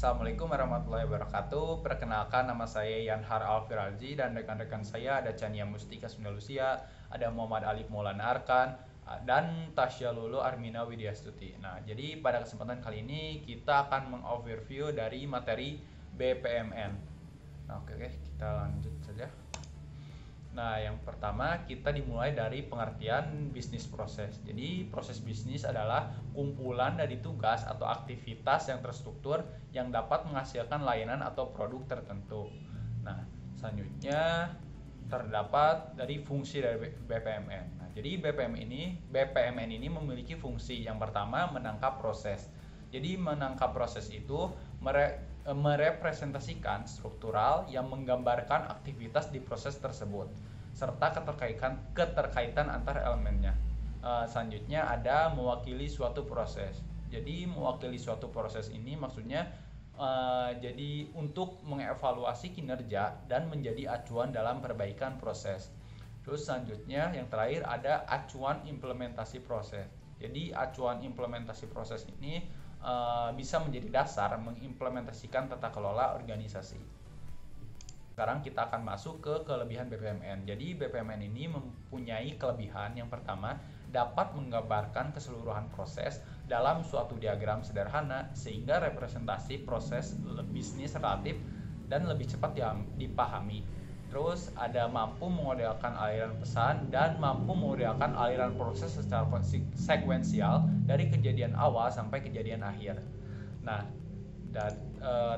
Assalamualaikum warahmatullahi wabarakatuh. Perkenalkan, nama saya Yanhar Alfiralji dan rekan-rekan saya ada Chania Mustika Sundalusia, ada Muhammad Alif Maulana Arkan, dan Tasya Lulu Armina Widyastuti. Nah, jadi pada kesempatan kali ini kita akan mengoverview dari materi BPMN. Nah, oke, kita lanjut saja. Nah, yang pertama kita dimulai dari pengertian bisnis proses. Jadi, proses bisnis adalah kumpulan dari tugas atau aktivitas yang terstruktur yang dapat menghasilkan layanan atau produk tertentu. Nah, selanjutnya terdapat dari fungsi dari BPMN. Nah, jadi BPMN ini memiliki fungsi yang pertama menangkap proses. Jadi, menangkap proses itu merepresentasikan struktural yang menggambarkan aktivitas di proses tersebut serta keterkaitan antar elemennya. Selanjutnya ada mewakili suatu proses. Jadi mewakili suatu proses ini maksudnya jadi untuk mengevaluasi kinerja dan menjadi acuan dalam perbaikan proses. Terus selanjutnya yang terakhir ada acuan implementasi proses. Jadi acuan implementasi proses ini bisa menjadi dasar mengimplementasikan tata kelola organisasi. Sekarang kita akan masuk ke kelebihan BPMN. Jadi BPMN ini mempunyai kelebihan yang pertama dapat menggambarkan keseluruhan proses dalam suatu diagram sederhana sehingga representasi proses bisnis relatif dan lebih cepat dipahami. Terus ada mampu memodelkan aliran pesan dan mampu memodelkan aliran proses secara sekuensial dari kejadian awal sampai kejadian akhir. Nah,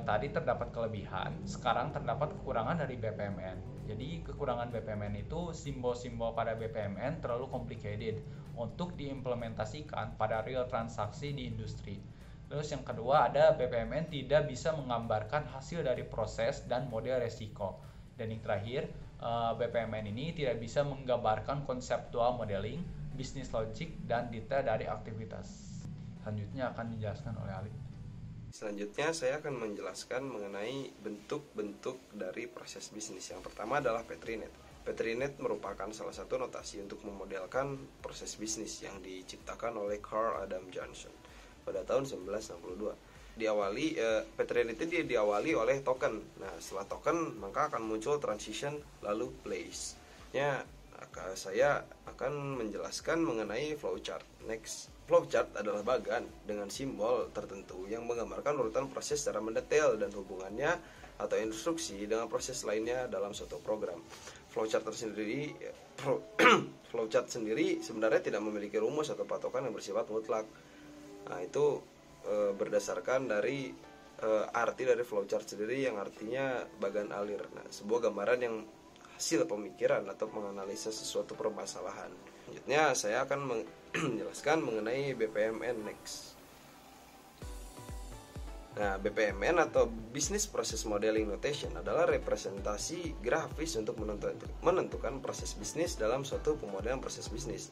tadi terdapat kelebihan, sekarang terdapat kekurangan dari BPMN. Jadi kekurangan BPMN itu simbol-simbol pada BPMN terlalu complicated untuk diimplementasikan pada real transaksi di industri. Terus yang kedua ada BPMN tidak bisa menggambarkan hasil dari proses dan model resiko. Dan yang terakhir, BPMN ini tidak bisa menggambarkan konseptual modeling, bisnis logic, dan detail dari aktivitas. Selanjutnya akan dijelaskan oleh Ali. Selanjutnya saya akan menjelaskan mengenai bentuk-bentuk dari proses bisnis. Yang pertama adalah Petrinet. Petrinet merupakan salah satu notasi untuk memodelkan proses bisnis yang diciptakan oleh Carl Adam Johnson pada tahun 1962. Petrinet itu diawali oleh token. Nah, setelah token maka akan muncul transition lalu place. Saya akan menjelaskan mengenai flowchart. Next, flowchart adalah bagan dengan simbol tertentu yang menggambarkan urutan proses secara mendetail dan hubungannya atau instruksi dengan proses lainnya dalam suatu program. Flowchart sendiri sebenarnya tidak memiliki rumus atau patokan yang bersifat mutlak. Nah, itu berdasarkan dari arti dari flowchart sendiri yang artinya bagan alir. Nah, sebuah gambaran yang hasil pemikiran atau menganalisa sesuatu permasalahan. Selanjutnya saya akan menjelaskan mengenai BPMN next. Nah, BPMN atau Business Process Modeling Notation adalah representasi grafis untuk menentukan proses bisnis dalam suatu pemodelan proses bisnis.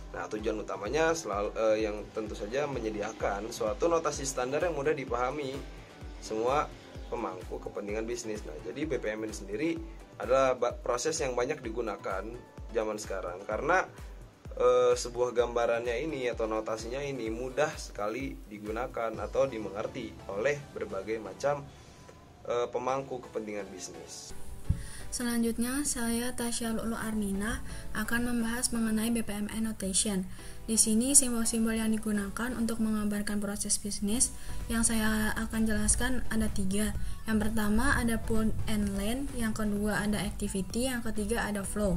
Nah, tujuan utamanya yang tentu saja menyediakan suatu notasi standar yang mudah dipahami semua pemangku kepentingan bisnis. Nah, jadi BPMN sendiri adalah proses yang banyak digunakan zaman sekarang karena sebuah gambarannya ini atau notasinya ini mudah sekali digunakan atau dimengerti oleh berbagai macam pemangku kepentingan bisnis. Selanjutnya, saya Tasya Lulu Armina akan membahas mengenai BPMN notation. Di sini simbol-simbol yang digunakan untuk menggambarkan proses bisnis yang saya akan jelaskan ada 3. Yang pertama ada pull and lane, yang kedua ada activity, yang ketiga ada flow.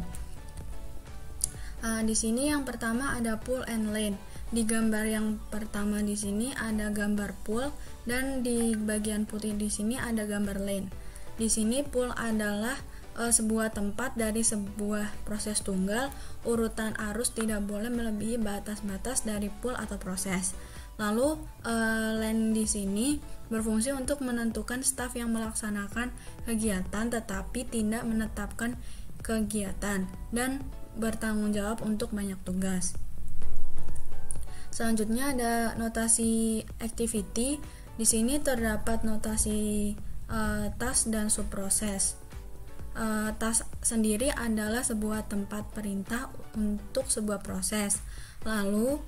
Di sini yang pertama ada pull and lane. Di gambar yang pertama di sini ada gambar pull dan di bagian putih di sini ada gambar lane. Di sini pull adalah sebuah tempat dari sebuah proses tunggal. Urutan arus tidak boleh melebihi batas-batas dari pool atau proses. Lalu lane di sini berfungsi untuk menentukan staf yang melaksanakan kegiatan tetapi tidak menetapkan kegiatan dan bertanggung jawab untuk banyak tugas. Selanjutnya ada notasi activity. Di sini terdapat notasi task dan subproses. Task sendiri adalah sebuah tempat perintah untuk sebuah proses. Lalu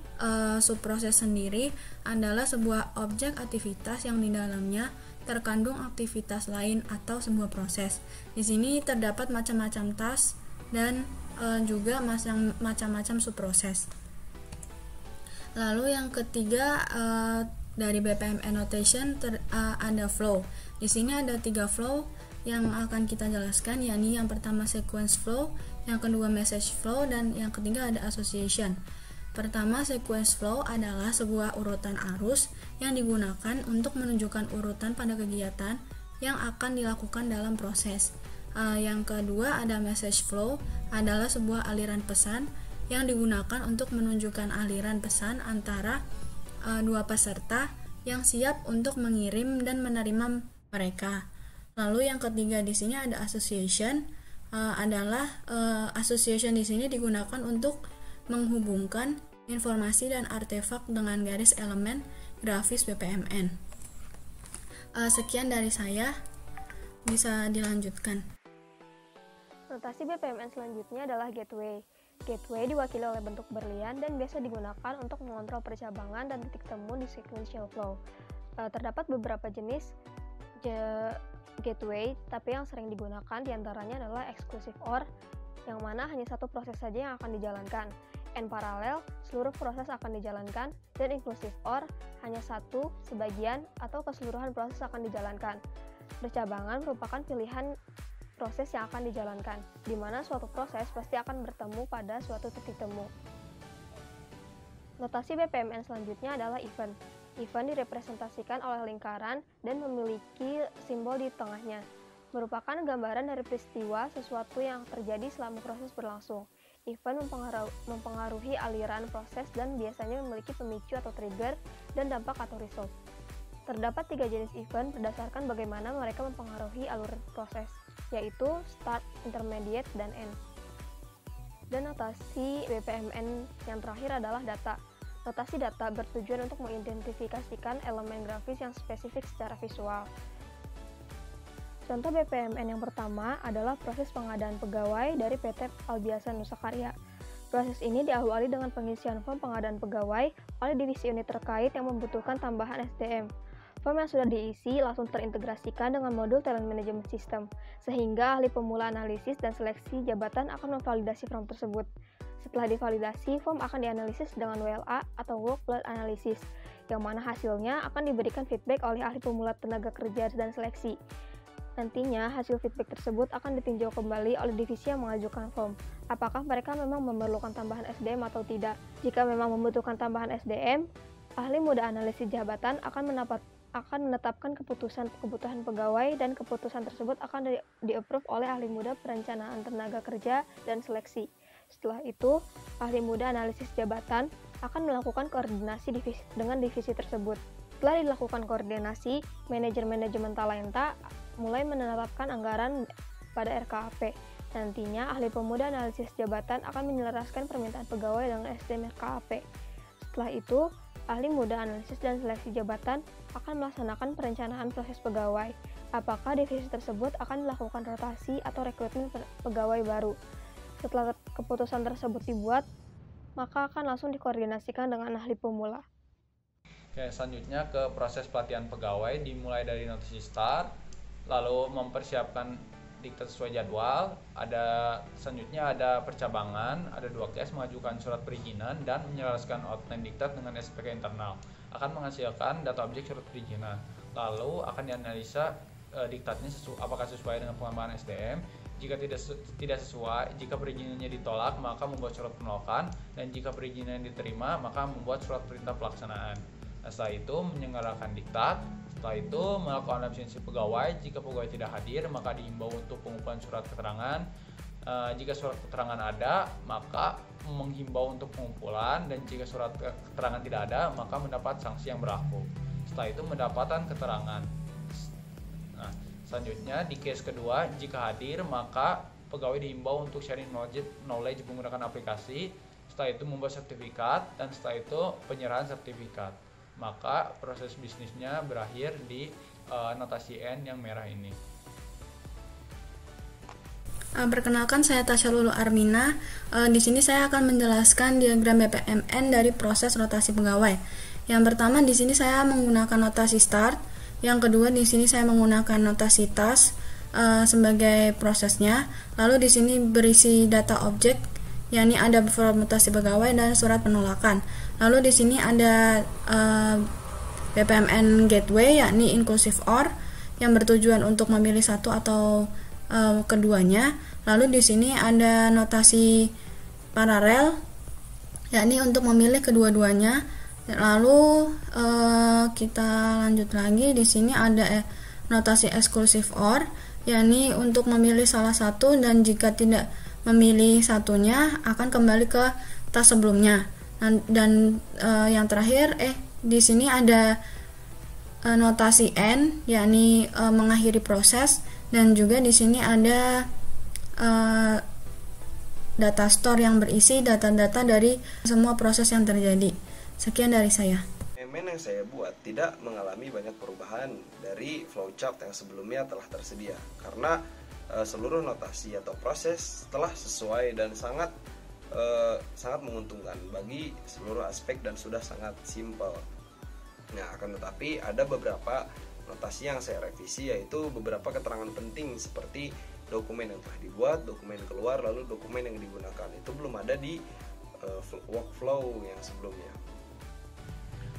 subproses sendiri adalah sebuah objek aktivitas yang di dalamnya terkandung aktivitas lain atau sebuah proses. Di sini terdapat macam-macam task dan juga macam-macam subproses. Lalu yang ketiga dari BPM annotation ada flow. Di sini ada 3 flow yang akan kita jelaskan, yakni yang pertama sequence flow, yang kedua message flow, dan yang ketiga ada association. Pertama, sequence flow adalah sebuah urutan arus yang digunakan untuk menunjukkan urutan pada kegiatan yang akan dilakukan dalam proses. Yang kedua ada message flow, adalah sebuah aliran pesan yang digunakan untuk menunjukkan aliran pesan antara dua peserta yang siap untuk mengirim dan menerima mereka. Lalu yang ketiga di sini ada association, association di sini digunakan untuk menghubungkan informasi dan artefak dengan garis elemen grafis BPMN. Sekian dari saya, bisa dilanjutkan. Notasi BPMN selanjutnya adalah gateway. Gateway diwakili oleh bentuk berlian dan biasa digunakan untuk mengontrol percabangan dan titik temu di sequential flow. Terdapat beberapa jenis gateway, tapi yang sering digunakan diantaranya adalah exclusive OR, yang mana hanya satu proses saja yang akan dijalankan. And parallel, seluruh proses akan dijalankan, dan inclusive OR, hanya satu, sebagian, atau keseluruhan proses akan dijalankan. Percabangan merupakan pilihan proses yang akan dijalankan, di mana suatu proses pasti akan bertemu pada suatu titik temu. Notasi BPMN selanjutnya adalah event. Event direpresentasikan oleh lingkaran dan memiliki simbol di tengahnya. Merupakan gambaran dari peristiwa sesuatu yang terjadi selama proses berlangsung. Event mempengaruhi aliran proses dan biasanya memiliki pemicu atau trigger dan dampak atau result. Terdapat 3 jenis event berdasarkan bagaimana mereka mempengaruhi alur proses, yaitu start, intermediate, dan end. Dan notasi BPMN yang terakhir adalah data. Notasi data bertujuan untuk mengidentifikasikan elemen grafis yang spesifik secara visual. Contoh BPMN yang pertama adalah proses pengadaan pegawai dari PT Albiasa Nusa Karya. Proses ini diawali dengan pengisian form pengadaan pegawai oleh divisi unit terkait yang membutuhkan tambahan SDM. Form yang sudah diisi langsung terintegrasikan dengan modul talent management system, sehingga ahli pemula analisis dan seleksi jabatan akan memvalidasi form tersebut. Setelah divalidasi, form akan dianalisis dengan WLA atau workload analysis, yang mana hasilnya akan diberikan feedback oleh ahli pemula tenaga kerja dan seleksi. Nantinya, hasil feedback tersebut akan ditinjau kembali oleh divisi yang mengajukan form. Apakah mereka memang memerlukan tambahan SDM atau tidak? Jika memang membutuhkan tambahan SDM, ahli muda analisis jabatan akan menetapkan kebutuhan pegawai, dan keputusan tersebut akan di-approve oleh ahli muda perencanaan tenaga kerja dan seleksi. Setelah itu, ahli muda analisis jabatan akan melakukan koordinasi dengan divisi tersebut. Setelah dilakukan koordinasi, manajemen talenta mulai menetapkan anggaran pada RKAP. Nantinya, ahli pemuda analisis jabatan akan menyelaraskan permintaan pegawai dengan SDM RKAP. Setelah itu, ahli muda analisis dan seleksi jabatan akan melaksanakan perencanaan proses pegawai. Apakah divisi tersebut akan melakukan rotasi atau rekrutmen pegawai baru? Setelah keputusan tersebut dibuat, maka akan langsung dikoordinasikan dengan ahli pemula. Oke, selanjutnya ke proses pelatihan pegawai dimulai dari notasi start, lalu mempersiapkan diktat sesuai jadwal. Selanjutnya ada percabangan, ada 2 case, mengajukan surat perizinan dan menyelaraskan outline diktat dengan SPK internal. Akan menghasilkan data objek surat perizinan. Lalu akan dianalisa diktatnya apakah sesuai dengan pengembangan SDM. Jika tidak sesuai, jika perizinannya ditolak, maka membuat surat penolakan, dan jika perizinan diterima, maka membuat surat perintah pelaksanaan. Nah, setelah itu menyelenggarakan diktat. Setelah itu melakukan absensi pegawai. Jika pegawai tidak hadir, maka diimbau untuk pengumpulan surat keterangan. Jika surat keterangan ada, maka menghimbau untuk pengumpulan, dan jika surat keterangan tidak ada, maka mendapat sanksi yang berlaku. Setelah itu mendapatkan keterangan. Nah, selanjutnya di case kedua, jika hadir, maka pegawai diimbau untuk sharing knowledge menggunakan aplikasi. Setelah itu membuat sertifikat, dan setelah itu penyerahan sertifikat. Maka proses bisnisnya berakhir di notasi N yang merah ini. Perkenalkan, saya Tasya Lulu Armina. Di sini saya akan menjelaskan diagram BPMN dari proses rotasi pegawai. Yang pertama, di sini saya menggunakan notasi start, Yang kedua, di sini saya menggunakan notasi task sebagai prosesnya. Lalu di sini berisi data objek, yakni ada mutasi pegawai dan surat penolakan. Lalu di sini ada BPMN gateway, yakni inclusive OR, yang bertujuan untuk memilih satu atau keduanya. Lalu di sini ada notasi paralel, yakni untuk memilih kedua-duanya. Lalu kita lanjut lagi, di sini ada notasi exclusive OR, yakni untuk memilih salah satu, dan jika tidak memilih satunya akan kembali ke tas sebelumnya. Dan yang terakhir di sini ada notasi end, yakni mengakhiri proses, dan juga di sini ada data store yang berisi data-data dari semua proses yang terjadi. Sekian dari saya. Elemen yang saya buat tidak mengalami banyak perubahan dari flowchart yang sebelumnya telah tersedia, karena seluruh notasi atau proses telah sesuai dan sangat menguntungkan bagi seluruh aspek dan sudah sangat simpel. Nah, akan tetapi ada beberapa notasi yang saya revisi, yaitu beberapa keterangan penting seperti dokumen yang telah dibuat, dokumen keluar, lalu dokumen yang digunakan. Itu belum ada di workflow yang sebelumnya.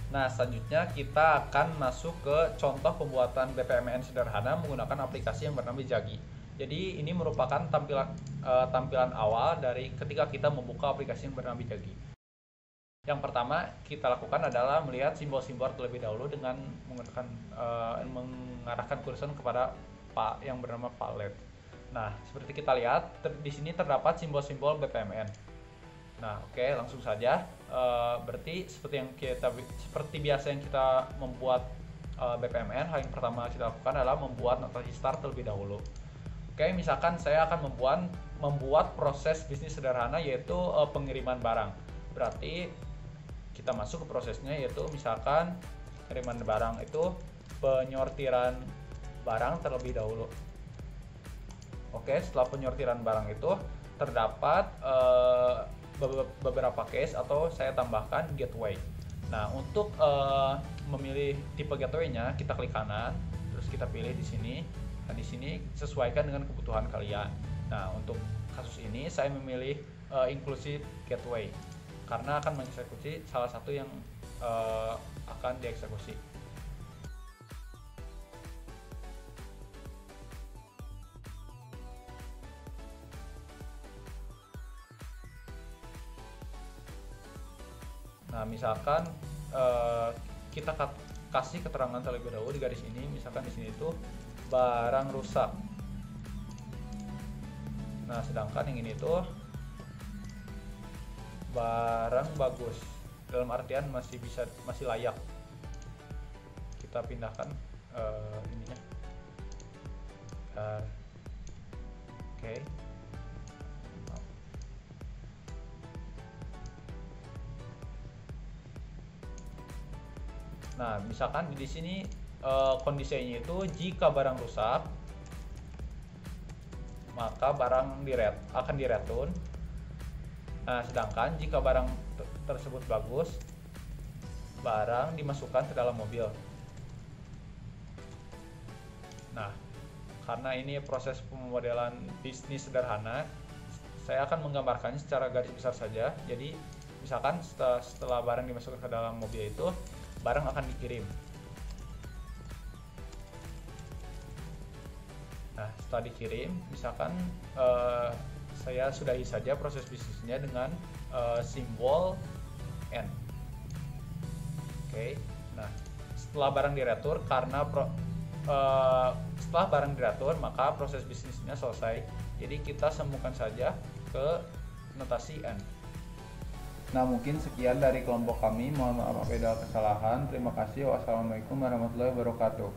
Nah, selanjutnya kita akan masuk ke contoh pembuatan BPMN sederhana menggunakan aplikasi yang bernama Jagi. Jadi ini merupakan tampilan awal dari ketika kita membuka aplikasi yang bernama Jagi. Yang pertama kita lakukan adalah melihat simbol-simbol terlebih dahulu dengan menggunakan mengarahkan kursor kepada yang bernama palette. Nah, seperti kita lihat di sini terdapat simbol-simbol BPMN. Nah, oke, langsung saja. Berarti seperti biasa yang kita membuat BPMN, hal yang pertama kita lakukan adalah membuat notasi start terlebih dahulu. Oke, misalkan saya akan membuat proses bisnis sederhana, yaitu pengiriman barang. Berarti kita masuk ke prosesnya, yaitu misalkan pengiriman barang itu penyortiran barang terlebih dahulu. Oke, setelah penyortiran barang itu terdapat beberapa case atau saya tambahkan gateway. Nah, untuk memilih tipe gateway-nya kita klik kanan, terus kita pilih di sini. Nah, di sini sesuaikan dengan kebutuhan kalian. Nah, untuk kasus ini saya memilih inclusive gateway karena akan mengeksekusi salah satu yang akan dieksekusi. Nah, misalkan kita kasih keterangan terlebih dahulu di garis ini, misalkan di sini itu barang rusak. Nah, sedangkan yang ini tuh barang bagus, dalam artian masih layak. Kita pindahkan ininya. Oke. Nah, misalkan di sini kondisinya itu jika barang rusak, maka barang akan direturn. Nah, sedangkan jika barang tersebut bagus, barang dimasukkan ke dalam mobil. Nah, karena ini proses pemodelan bisnis sederhana, saya akan menggambarkannya secara garis besar saja. Jadi, misalkan setelah barang dimasukkan ke dalam mobil itu, barang akan dikirim. Nah, setelah dikirim, misalkan saya sudahi saja proses bisnisnya dengan simbol N. Oke. Nah, setelah barang diretur, setelah barang diretur, maka proses bisnisnya selesai. Jadi kita sambungkan saja ke notasi N. Nah, mungkin sekian dari kelompok kami. Mohon maaf apabila ada kesalahan. Terima kasih. Wassalamualaikum warahmatullahi wabarakatuh.